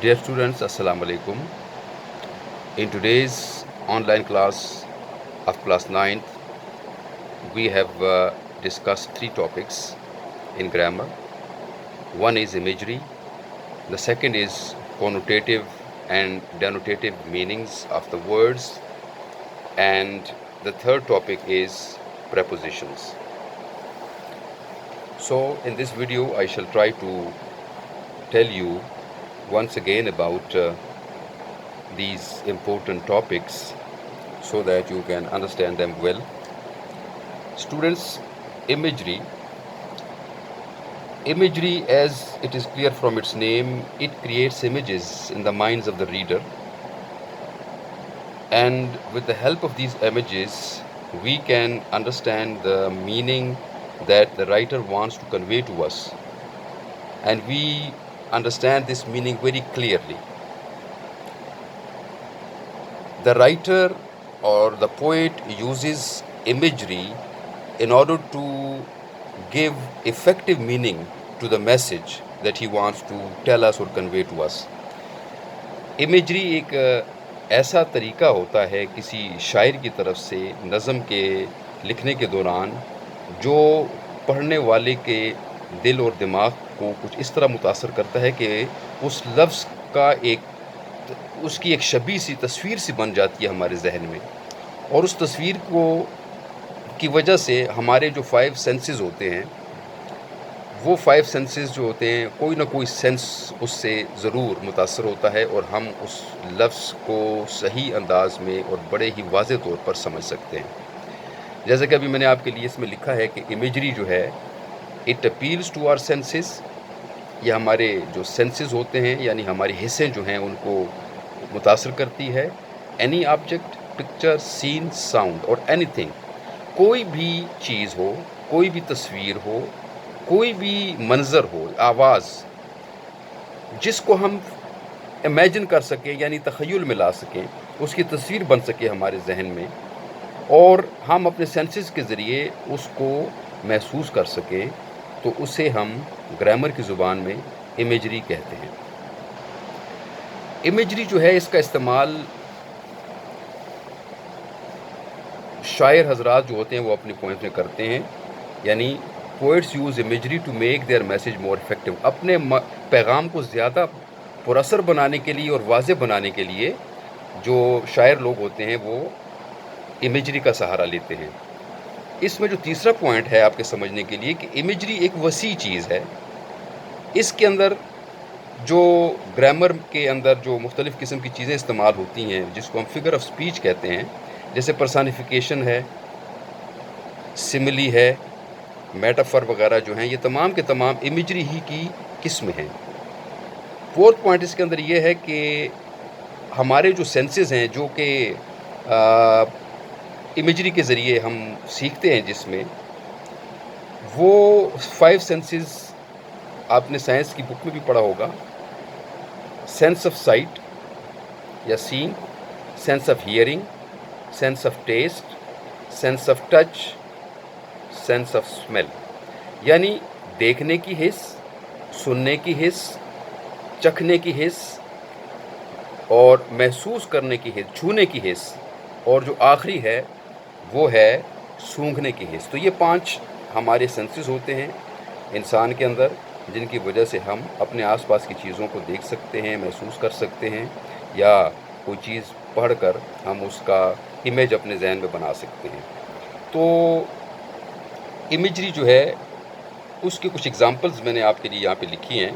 Dear students, Assalamu alaikum. In today's online class of class 9th, we have discussed three topics in grammar. One is imagery, the second is connotative and denotative meanings of the words, and the third topic is prepositions. So in this video, I shall try to tell you once again about these important topics so that you can understand them well. Students, imagery, as it is clear from its name, it creates images in the minds of the reader, and with the help of these images we can understand the meaning that the writer wants to convey to us, and we understand this meaning very clearly. The writer or the poet uses imagery in order to give effective meaning to the message that he wants to tell us or convey to us. Imagery ایک ایسا طریقہ ہوتا ہے کسی شاعر کی طرف سے نظم کے لکھنے کے دوران جو پڑھنے والے کے دل اور دماغ کو کچھ اس طرح متاثر کرتا ہے کہ اس لفظ کا اس کی ایک شبیہ سی تصویر سی بن جاتی ہے ہمارے ذہن میں، اور اس تصویر کی وجہ سے ہمارے جو 5 سینسز ہوتے ہیں وہ 5 سینسز جو ہوتے ہیں کوئی نہ کوئی سینس اس سے ضرور متاثر ہوتا ہے، اور ہم اس لفظ کو صحیح انداز میں اور بڑے ہی واضح طور پر سمجھ سکتے ہیں. جیسا کہ ابھی میں نے آپ کے لیے اس میں لکھا ہے کہ امیجری جو ہے it appeals to our senses, یہ ہمارے جو سینسز ہوتے ہیں یعنی ہماری حصیں جو ہیں ان کو متاثر کرتی ہے. اینی آبجیکٹ، پکچر، سین، ساؤنڈ اور اینی تھنگ، کوئی بھی چیز ہو، کوئی بھی تصویر ہو، کوئی بھی منظر ہو، آواز، جس کو ہم امیجن کر سکیں یعنی تخیل میں لا سکیں، اس کی تصویر بن سکے ہمارے ذہن میں، اور ہم اپنے سینسز کے ذریعے اس کو محسوس کر سکیں، تو اسے ہم گرامر کی زبان میں امیجری کہتے ہیں. امیجری جو ہے اس کا استعمال شاعر حضرات جو ہوتے ہیں وہ اپنی پوئمز میں کرتے ہیں، یعنی poets use imagery to make their message more effective. اپنے پیغام کو زیادہ پراثر بنانے کے لیے اور واضح بنانے کے لیے جو شاعر لوگ ہوتے ہیں وہ امیجری کا سہارا لیتے ہیں. اس میں جو تیسرا پوائنٹ ہے آپ کے سمجھنے کے لیے کہ امیجری ایک وسیع چیز ہے. اس کے اندر جو گرامر کے اندر جو مختلف قسم کی چیزیں استعمال ہوتی ہیں جس کو ہم فگر آف سپیچ کہتے ہیں، جیسے پرسانیفیکیشن ہے، سملی ہے، میٹافر وغیرہ جو ہیں، یہ تمام کے تمام امیجری ہی کی قسم ہیں. فورتھ پوائنٹ اس کے اندر یہ ہے کہ ہمارے جو سینسز ہیں جو کہ امیجری کے ذریعے ہم سیکھتے ہیں، جس میں وہ 5 سینسز آپ نے سائنس کی بک میں بھی پڑھا ہوگا: سینس آف سائٹ یا سین، sense of hearing, sense of taste, sense of touch, sense of smell. یعنی دیکھنے کی حس، سننے کی حس، چکھنے کی حس اور محسوس کرنے کی حس، چھونے کی حس، اور جو آخری ہے وہ ہے سونگھنے کی حس. تو یہ 5 ہمارے سینسز ہوتے ہیں انسان کے اندر، جن کی وجہ سے ہم اپنے آس پاس کی چیزوں کو دیکھ سکتے ہیں، محسوس کر سکتے ہیں، یا کوئی چیز پڑھ کر ہم اس کا امیج اپنے ذہن میں بنا سکتے ہیں. تو امیجری جو ہے اس کے کچھ ایگزامپلز میں نے آپ کے لیے یہاں پہ لکھی ہیں.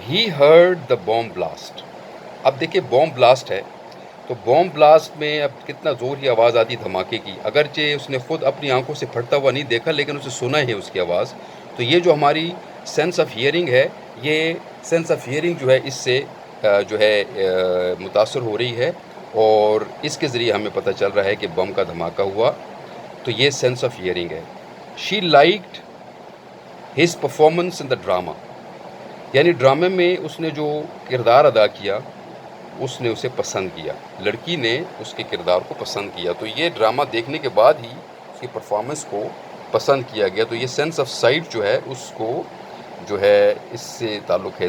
He heard the boom blast. اب دیکھیں بوم بلاسٹ ہے تو بوم بلاسٹ میں اب کتنا زور کی آواز آتی دھماکے کی، اگرچہ اس نے خود اپنی آنکھوں سے پھٹتا ہوا نہیں دیکھا لیکن اسے سنا ہے اس کی آواز. تو یہ جو ہماری سینس آف ہیئرنگ ہے، یہ سینس آف ہیئرنگ جو ہے اس سے جو ہے متاثر ہو رہی ہے، اور اس کے ذریعے ہمیں پتہ چل رہا ہے کہ بم کا دھماکہ ہوا. تو یہ سینس آف ہیئرنگ ہے. شی لائکڈ ہز پرفارمنس ان دا ڈراما. یعنی ڈرامے میں اس نے جو کردار ادا کیا اس نے اسے پسند کیا، لڑکی نے اس کے کردار کو پسند کیا. تو یہ ڈرامہ دیکھنے کے بعد ہی اس کی پرفارمنس کو پسند کیا گیا. تو یہ سینس آف سائٹ جو ہے اس کو جو ہے اس سے تعلق ہے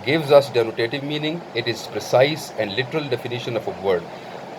gives us denotative meaning. It is precise and literal definition of a word.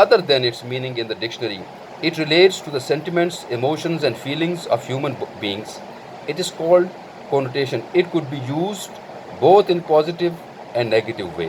other than its meaning in the dictionary. It relates to the sentiments, emotions and feelings of human beings. It is called connotation. It could be used both in positive and negative way.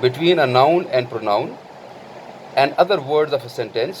between a noun and pronoun and other words of a sentence.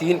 3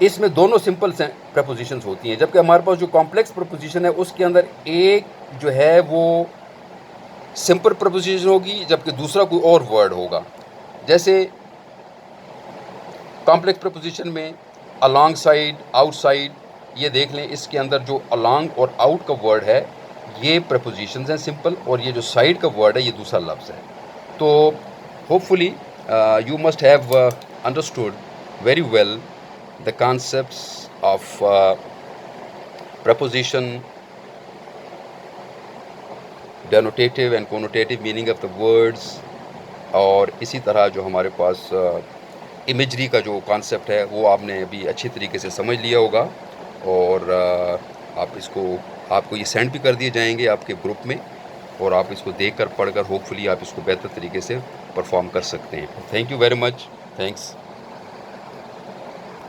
اس میں دونوں simple prepositions ہوتی ہیں، جبکہ ہمارے پاس جو complex preposition ہے اس کے اندر ایک جو ہے وہ سمپل پریپوزیشن ہوگی جبکہ دوسرا کوئی اور ورڈ ہوگا. جیسے کمپلیکس پریپوزیشن میں along سائڈ، آؤٹ سائڈ، یہ دیکھ لیں اس کے اندر جو along اور آؤٹ کا ورڈ ہے یہ پریپوزیشنز ہیں سمپل، اور یہ جو سائڈ کا ورڈ ہے یہ دوسرا لفظ ہے. تو hopefully you must have understood very well the concepts of preposition, denotative and connotative meaning of the words، اور اسی طرح جو ہمارے پاس امیجری کا جو کانسیپٹ ہے وہ آپ نے ابھی اچھی طریقے سے سمجھ لیا ہوگا، اور آپ کو یہ سینڈ بھی کر دیے جائیں گے آپ کے گروپ میں، اور آپ اس کو دیکھ کر پڑھ کر ہوپ فلی آپ اس کو بہتر طریقے سے پرفارم کر سکتے ہیں. Thank you very much. Thanks.